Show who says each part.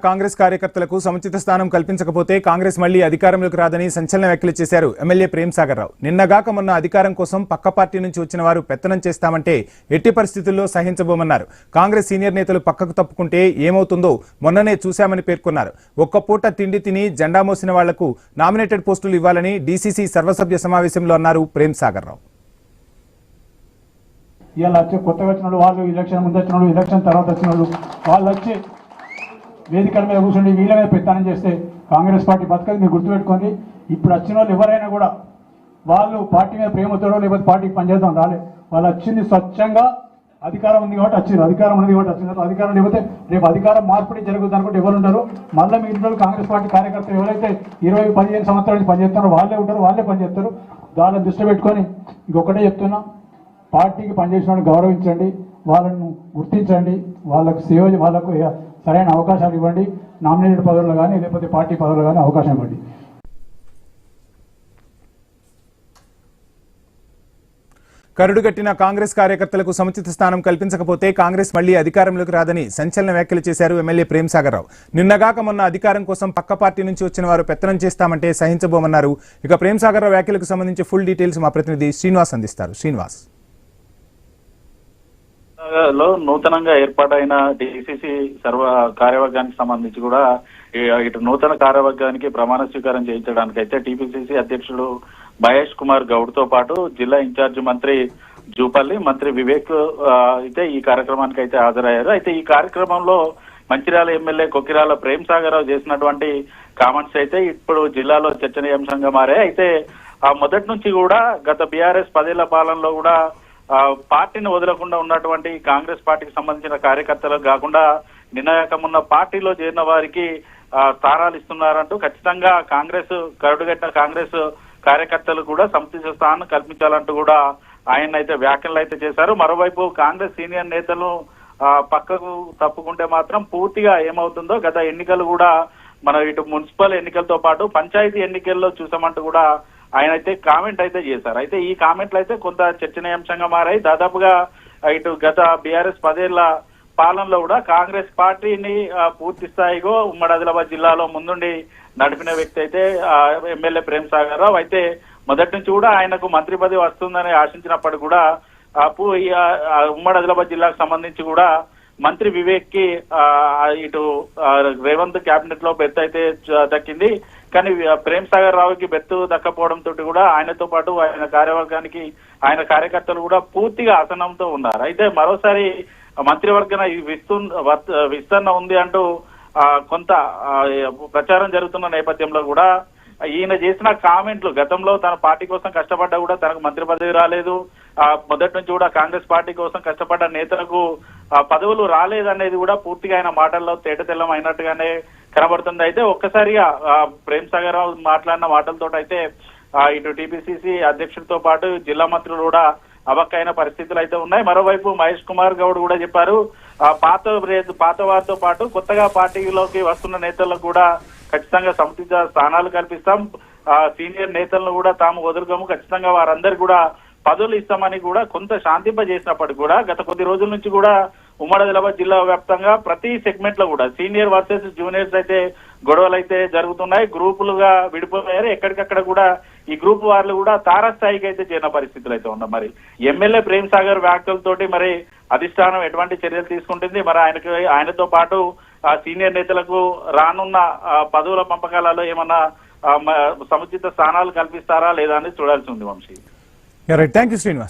Speaker 1: కాంగ్రెస్ కార్యకర్తలకు సముచిత స్థానం కల్పించకపోతే కాంగ్రెస్ మళ్లీ అధికారంలోకి రాదని సంచలన వ్యాఖ్యలు చేశారు ఎమ్మెల్యే ప్రేమ్ సాగర్ రావు. నిన్నగాక మొన్న అధికారం కోసం పక్క పార్టీ నుంచి వచ్చిన వారు పెత్తనం చేస్తామంటే ఎట్టి పరిస్థితుల్లో సహించబోమన్నారు. కాంగ్రెస్ సీనియర్ నేతలు పక్కకు తప్పుకుంటే ఏమవుతుందో మొన్ననే చూశామని పేర్కొన్నారు. ఒక్క పూట తిండి తిని జెండా మోసిన వాళ్లకు నామినేటెడ్ పోస్టులు ఇవ్వాలని డీసీసీ సర్వసభ్య సమావేశంలో అన్నారు ప్రేమ్ సాగర్ రావు.
Speaker 2: ఇలా వచ్చి కొత్తగా వచ్చిన వాళ్ళు, ఎలక్షన్ ముందు వచ్చిన వాళ్ళు, ఎలక్షన్ తర్వాత వచ్చిన వాళ్ళు వచ్చి వేదికల మీద కూర్చొని వీళ్ళ మీద పెత్తనం చేస్తే కాంగ్రెస్ పార్టీ బతకదు. మీరు గుర్తుపెట్టుకోండి, ఇప్పుడు వచ్చిన వాళ్ళు ఎవరైనా కూడా వాళ్ళు పార్టీ మీద ప్రేమతోడో లేకపోతే పార్టీకి పనిచేద్దాం రాలే. వాళ్ళు వచ్చింది స్వచ్ఛంగా అధికారం ఉంది కాబట్టి వచ్చింది, అధికారం ఉంది కాబట్టి వచ్చిన అధికారం లేకపోతే రేపు అధికారం మార్పిడి జరుగుతుంది అనుకుంటే ఎవరు ఉంటారు? మళ్ళీ మీ ఇంట్లో కాంగ్రెస్ పార్టీ కార్యకర్తలు ఎవరైతే 20-15 సంవత్సరాల నుంచి పనిచేస్తారో వాళ్ళే ఉంటారు, వాళ్ళే పనిచేస్తారు. దాన్ని దృష్టి పెట్టుకొని ఇంకొకటే చెప్తున్నా, పార్టీకి పనిచేసిన వాళ్ళని గౌరవించండి, వాళ్ళను గుర్తించండి, వాళ్ళకు సేవ, వాళ్ళకు సరైన అవకాశాలు ఇవ్వండి. నామినేటెడ్ పదవులు కానీ లేకపోతే పార్టీ పదవులు కానీ అవకాశం ఇవ్వండి.
Speaker 1: కరుడుగట్టిన కాంగ్రెస్ కార్యకర్తలకు సముచిత స్థానం కల్పించకపోతే కాంగ్రెస్ మళ్లీ అధికారంలోకి రాదని సంచలన వ్యాఖ్యలు చేశారు ఎమ్మెల్యే ప్రేమ్ సాగర్ రావు. నిన్నగాక మొన్న అధికారం కోసం పక్క పార్టీ నుంచి వచ్చిన వారు పెత్తనం చేస్తామంటే సహించబోమన్నారు. ఇక ప్రేమ్ సాగర్ రావు వ్యాఖ్యలకు సంబంధించి ఫుల్ డీటెయిల్స్ మా ప్రతినిధి శ్రీనివాస్ అందిస్తారు. శ్రీనివాస్,
Speaker 3: లో నూతనంగా ఏర్పాటైన డిసిసి సర్వ కార్యవర్గానికి సంబంధించి కూడా ఇటు నూతన కార్యవర్గానికి ప్రమాణ స్వీకారం చేయించడానికి అయితే టీపీసీసీ అధ్యక్షుడు మహేష్ కుమార్ గౌడ్ తో పాటు జిల్లా ఇన్ఛార్జి మంత్రి జూపల్లి, మంత్రి వివేక్ అయితే ఈ కార్యక్రమానికి అయితే హాజరయ్యారు. అయితే ఈ కార్యక్రమంలో మంచిర్యాల ఎమ్మెల్యే కొక్కిరాల ప్రేమ్ సాగర్ రావు చేసినటువంటి కామెంట్స్ అయితే ఇప్పుడు జిల్లాలో చర్చనీయాంశంగా మారాయి. అయితే మొదటి నుంచి కూడా గత బీఆర్ఎస్ 10 ఏళ్ల పాలనలో కూడా పార్టీని వదలకుండా ఉన్నటువంటి కాంగ్రెస్ పార్టీకి సంబంధించిన కార్యకర్తలకు కాకుండా నిన్నకమున్న పార్టీలో చేరిన వారికి స్థానాలు ఇస్తున్నారంటూ ఖచ్చితంగా కాంగ్రెస్ కరుడుగట్టిన కాంగ్రెస్ కార్యకర్తలు కూడా సముచిత స్థానం కల్పించాలంటూ కూడా ఆయన అయితే వ్యాఖ్యలు అయితే చేశారు. మరోవైపు కాంగ్రెస్ సీనియర్ నేతలు పక్కకు తప్పుకుంటే మాత్రం పూర్తిగా ఏమవుతుందో గత ఎన్నికలు కూడా మన ఇటు మున్సిపల్ ఎన్నికలతో పాటు పంచాయతీ ఎన్నికల్లో చూసామంటూ కూడా ఆయన అయితే కామెంట్ అయితే చేశారు. అయితే ఈ కామెంట్లు అయితే కొంత చర్చనీయాంశంగా మారాయి. దాదాపుగా ఇటు గత బీఆర్ఎస్ 10 ఏళ్ల పాలనలో కూడా కాంగ్రెస్ పార్టీని పూర్తి స్థాయిగా ఉమ్మడి ఆదిలాబాద్ జిల్లాలో ముందుండి నడిపిన వ్యక్తి అయితే ఎమ్మెల్యే ప్రేమ్ సాగర్ రావు. అయితే మొదటి నుంచి కూడా ఆయనకు మంత్రి పదవి వస్తుందని ఆశించినప్పటికీ కూడా ఉమ్మడి ఆదిలాబాద్ జిల్లాకు సంబంధించి కూడా మంత్రి వివేక్ కి ఇటు రేవంత్ కేబినెట్ లో బెర్త్ అయితే దక్కింది. కానీ ప్రేమ్ సాగర్ రావుకి బెర్త్ దక్కపోవడం తోటి కూడా ఆయనతో పాటు ఆయన కార్యవర్గానికి ఆయన కార్యకర్తలు కూడా పూర్తిగా అసహనంతో ఉన్నారు. అయితే మరోసారి మంత్రివర్గం విస్తరణ ఉంది అంటూ కొంత ప్రచారం జరుగుతున్న నేపథ్యంలో కూడా ఈయన చేసిన కామెంట్లు, గతంలో తన పార్టీ కోసం కష్టపడ్డా కూడా తనకు మంత్రి పదవి రాలేదు, మొదటి నుంచి కూడా కాంగ్రెస్ పార్టీ కోసం కష్టపడ్డ నేతలకు పదవులు రాలేదనేది కూడా పూర్తిగా ఆయన మాటల్లో తేటతెల్లం అయినట్టుగానే కనబడుతుంది. అయితే ఒక్కసారిగా ప్రేమ్ సాగర్ రావు మాట్లాడిన మాటలతో అయితే ఇటు టీపీసీసీ అధ్యక్షుడితో పాటు జిల్లా మంత్రులు కూడా అబక్కైన పరిస్థితులు అయితే ఉన్నాయి. మరోవైపు మహేష్ కుమార్ గౌడ్ కూడా చెప్పారు, పాత వారితో పాటు కొత్తగా పార్టీలోకి వస్తున్న నేతలకు కూడా ఖచ్చితంగా సముచిత స్థానాలు కల్పిస్తాం, సీనియర్ నేతలను కూడా తాము వదులుకోము, ఖచ్చితంగా వారందరికీ కూడా పదవులు ఇస్తామని కూడా కొంత శాంతింపజేసినప్పటికీ కూడా గత కొద్ది రోజుల నుంచి కూడా ఉమ్మడి ఆదిలాబాద్ జిల్లా వ్యాప్తంగా ప్రతి సెగ్మెంట్ లో కూడా సీనియర్ వర్సెస్ జూనియర్స్ అయితే గొడవలు అయితే జరుగుతున్నాయి. గ్రూపులుగా విడిపోయారు. ఎక్కడికక్కడ కూడా ఈ గ్రూప్ వారు కూడా తారాస్థాయికి అయితే చేరిన పరిస్థితులు అయితే ఉన్నాయి. మరి ఎమ్మెల్యే ప్రేమ్ సాగర్ వ్యాఖ్యలతోటి మరి అధిష్టానం ఎటువంటి చర్యలు తీసుకుంటుంది, మరి ఆయనతో పాటు సీనియర్ నేతలకు రానున్న పదవుల పంపకాలలో ఏమన్నా సముచిత స్థానాలు కల్పిస్తారా లేదా అని చూడాల్సి ఉంది. Vamshi,
Speaker 1: thank you Srinivas.